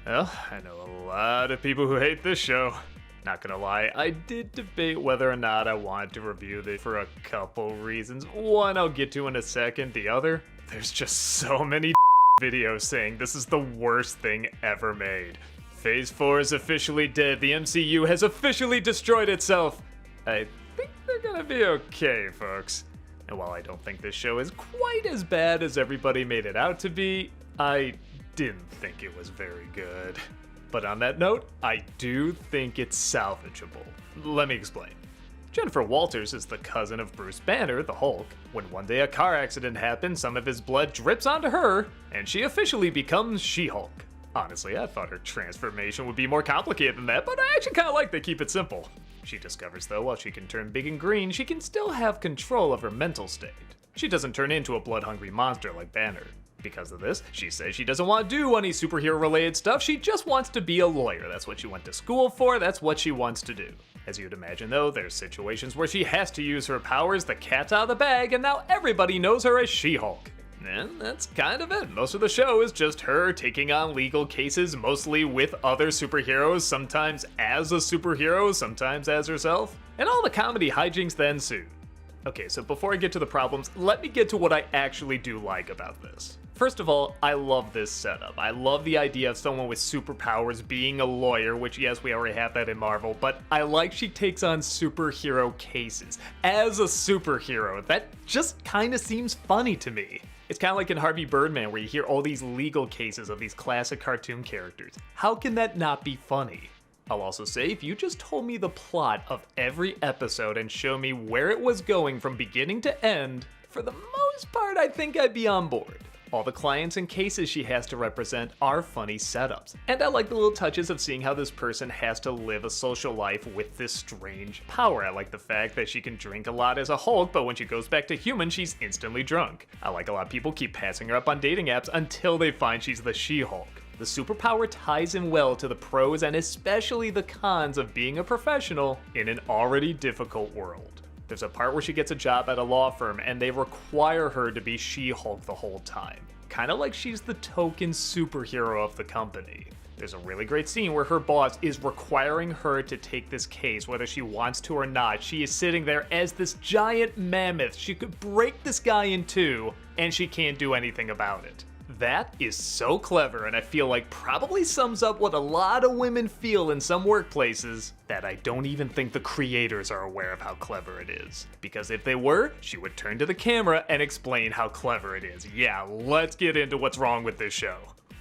Well, I know a lot of people who hate this show. Not gonna lie, I did debate whether or not I wanted to review this for a couple reasons. One I'll get to in a second, the other, there's just so many videos saying this is the worst thing ever made. Phase 4 is officially dead, the MCU has officially destroyed itself. I think they're gonna be okay, folks. And while I don't think this show is quite as bad as everybody made it out to be, I didn't think it was very good. But on that note, I do think it's salvageable. Let me explain. Jennifer Walters is the cousin of Bruce Banner, the Hulk. When one day a car accident happens, some of his blood drips onto her, and she officially becomes She-Hulk. Honestly, I thought her transformation would be more complicated than that, but I actually kind of like they keep it simple. She discovers, though, while she can turn big and green, she can still have control of her mental state. She doesn't turn into a blood-hungry monster like Banner. Because of this, she says she doesn't want to do any superhero-related stuff, she just wants to be a lawyer. That's what she went to school for, that's what she wants to do. As you'd imagine though, there's situations where she has to use her powers, the cat's out of the bag, and now everybody knows her as She-Hulk. And that's kind of it. Most of the show is just her taking on legal cases, mostly with other superheroes, sometimes as a superhero, sometimes as herself, and all the comedy hijinks that ensue. Okay, so before I get to the problems, let me get to what I actually do like about this. First of all, I love this setup. I love the idea of someone with superpowers being a lawyer, which yes, we already have that in Marvel, but I like she takes on superhero cases. As a superhero, that just kind of seems funny to me. It's kind of like in Harvey Birdman where you hear all these legal cases of these classic cartoon characters. How can that not be funny? I'll also say, if you just told me the plot of every episode and show me where it was going from beginning to end, for the most part, I think I'd be on board. All the clients and cases she has to represent are funny setups. And I like the little touches of seeing how this person has to live a social life with this strange power. I like the fact that she can drink a lot as a Hulk, but when she goes back to human, she's instantly drunk. I like a lot of people keep passing her up on dating apps until they find she's the She-Hulk. The superpower ties in well to the pros and especially the cons of being a professional in an already difficult world. There's a part where she gets a job at a law firm and they require her to be She-Hulk the whole time. Kinda like she's the token superhero of the company. There's a really great scene where her boss is requiring her to take this case whether she wants to or not. She is sitting there as this giant mammoth. She could break this guy in two and she can't do anything about it. That is so clever, and I feel like probably sums up what a lot of women feel in some workplaces that I don't even think the creators are aware of how clever it is. Because if they were, she would turn to the camera and explain how clever it is. Yeah, let's get into what's wrong with this show.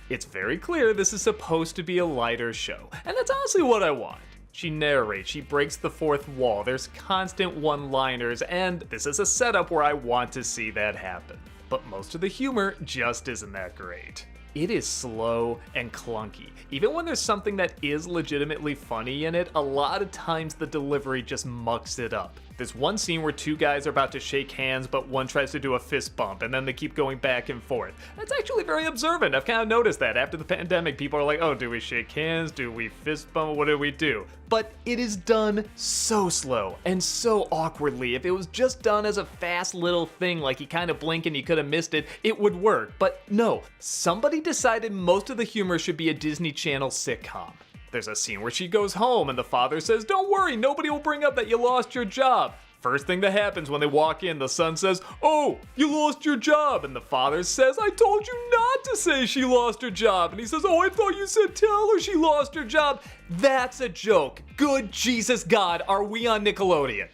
It's very clear this is supposed to be a lighter show, and that's honestly what I want. She narrates, she breaks the fourth wall, there's constant one-liners, and this is a setup where I want to see that happen. But most of the humor just isn't that great. It is slow and clunky. Even when there's something that is legitimately funny in it, a lot of times the delivery just mucks it up. There's one scene where two guys are about to shake hands, but one tries to do a fist bump, and then they keep going back and forth. That's actually very observant. I've kind of noticed that. After the pandemic, people are like, oh, do we shake hands? Do we fist bump? What do we do? But it is done so slow and so awkwardly. If it was just done as a fast little thing, like you kind of blink and you could have missed it, it would work. But no, somebody decided most of the humor should be a Disney Channel sitcom. There's a scene where she goes home and the father says, don't worry, nobody will bring up that you lost your job. First thing that happens when they walk in, the son says, oh, you lost your job. And the father says, I told you not to say she lost her job. And he says, oh, I thought you said tell her she lost her job. That's a joke. Good Jesus God, are we on Nickelodeon?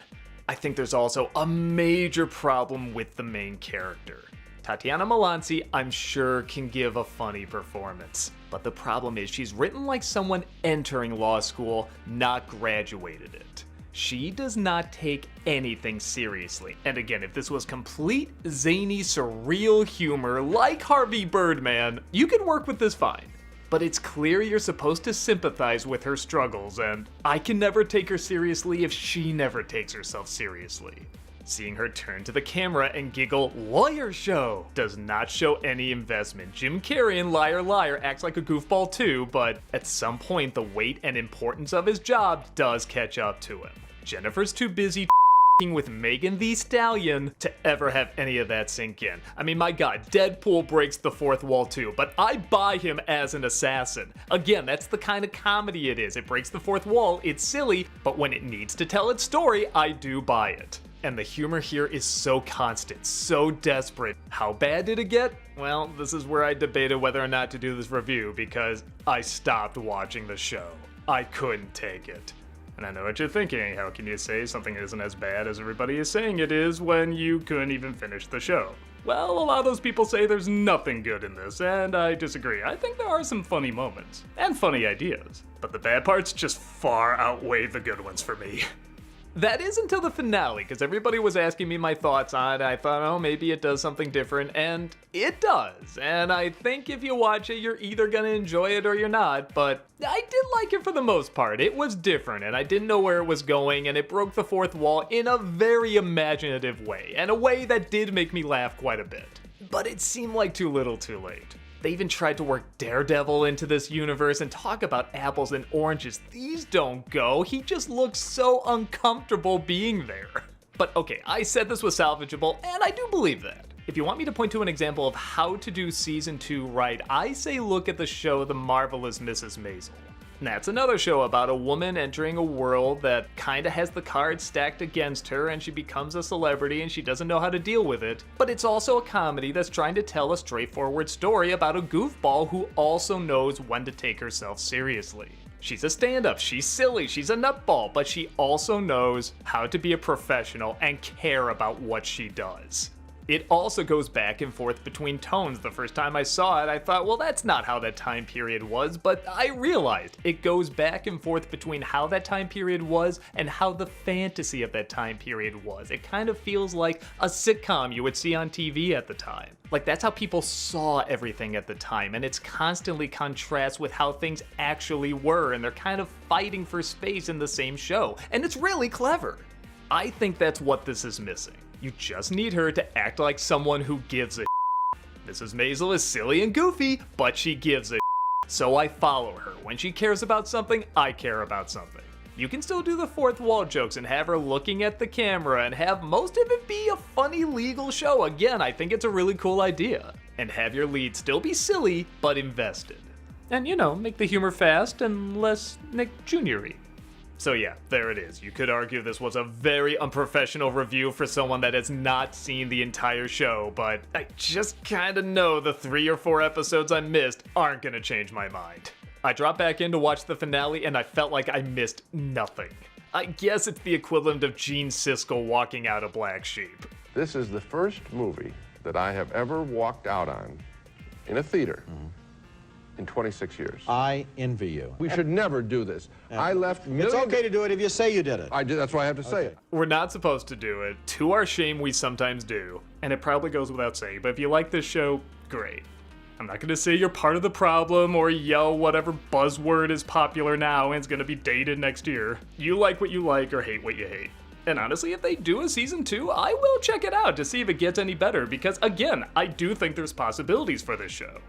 I think there's also a major problem with the main character. Tatiana Maslany, I'm sure, can give a funny performance. But the problem is she's written like someone entering law school, not graduated it. She does not take anything seriously. And again, if this was complete, zany, surreal humor like Harvey Birdman, you could work with this fine. But it's clear you're supposed to sympathize with her struggles, and I can never take her seriously if she never takes herself seriously. Seeing her turn to the camera and giggle, lawyer show, does not show any investment. Jim Carrey in Liar Liar acts like a goofball too, but at some point the weight and importance of his job does catch up to him. Jennifer's too busy with Megan Thee Stallion to ever have any of that sink in. I mean, my god, Deadpool breaks the fourth wall too, but I buy him as an assassin. Again, that's the kind of comedy it is. It breaks the fourth wall, it's silly, but when it needs to tell its story, I do buy it. And the humor here is so constant, so desperate. How bad did it get? Well, this is where I debated whether or not to do this review because I stopped watching the show. I couldn't take it. And I know what you're thinking, how can you say something isn't as bad as everybody is saying it is when you couldn't even finish the show? Well, a lot of those people say there's nothing good in this, and I disagree. I think there are some funny moments, and funny ideas, but the bad parts just far outweigh the good ones for me. That is until the finale, because everybody was asking me my thoughts on it. I thought, oh, maybe it does something different, and it does. And I think if you watch it, you're either gonna enjoy it or you're not, but I did like it for the most part. It was different, and I didn't know where it was going, and it broke the fourth wall in a very imaginative way, and a way that did make me laugh quite a bit. But it seemed like too little too late. They even tried to work Daredevil into this universe and talk about apples and oranges. These don't go. He just looks so uncomfortable being there. But okay, I said this was salvageable, and I do believe that. If you want me to point to an example of how to do season 2 right, I say look at the show The Marvelous Mrs. Maisel. That's another show about a woman entering a world that kinda has the cards stacked against her and she becomes a celebrity and she doesn't know how to deal with it. But it's also a comedy that's trying to tell a straightforward story about a goofball who also knows when to take herself seriously. She's a stand-up, she's silly, she's a nutball, but she also knows how to be a professional and care about what she does. It also goes back and forth between tones. The first time I saw it, I thought, well, that's not how that time period was, but I realized it goes back and forth between how that time period was and how the fantasy of that time period was. It kind of feels like a sitcom you would see on TV at the time. Like, that's how people saw everything at the time, and it's constantly contrasts with how things actually were, and they're kind of fighting for space in the same show, and it's really clever. I think that's what this is missing. You just need her to act like someone who gives a Mrs. Maisel is silly and goofy, but she gives a so I follow her. When she cares about something, I care about something. You can still do the fourth wall jokes and have her looking at the camera and have most of it be a funny legal show. Again, I think it's a really cool idea. And have your lead still be silly, but invested. And, you know, make the humor fast and less Nick Jr.-y. So yeah, there it is. You could argue this was a very unprofessional review for someone that has not seen the entire show, but I just kinda know the 3 or 4 episodes I missed aren't gonna change my mind. I dropped back in to watch the finale and I felt like I missed nothing. I guess it's the equivalent of Gene Siskel walking out of Black Sheep. This is the first movie that I have ever walked out on in a theater. In 26 years. I envy you. We should never do this. I left millions. It's okay to do it if you say you did it. I did. That's why I have to say it. We're not supposed to do it. To our shame, we sometimes do. And it probably goes without saying, but if you like this show, great. I'm not gonna say you're part of the problem or yell whatever buzzword is popular now and it's gonna be dated next year. You like what you like or hate what you hate. And honestly, if they do a season 2, I will check it out to see if it gets any better because, again, I do think there's possibilities for this show.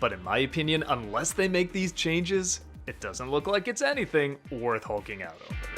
But in my opinion, unless they make these changes, it doesn't look like it's anything worth hulking out over.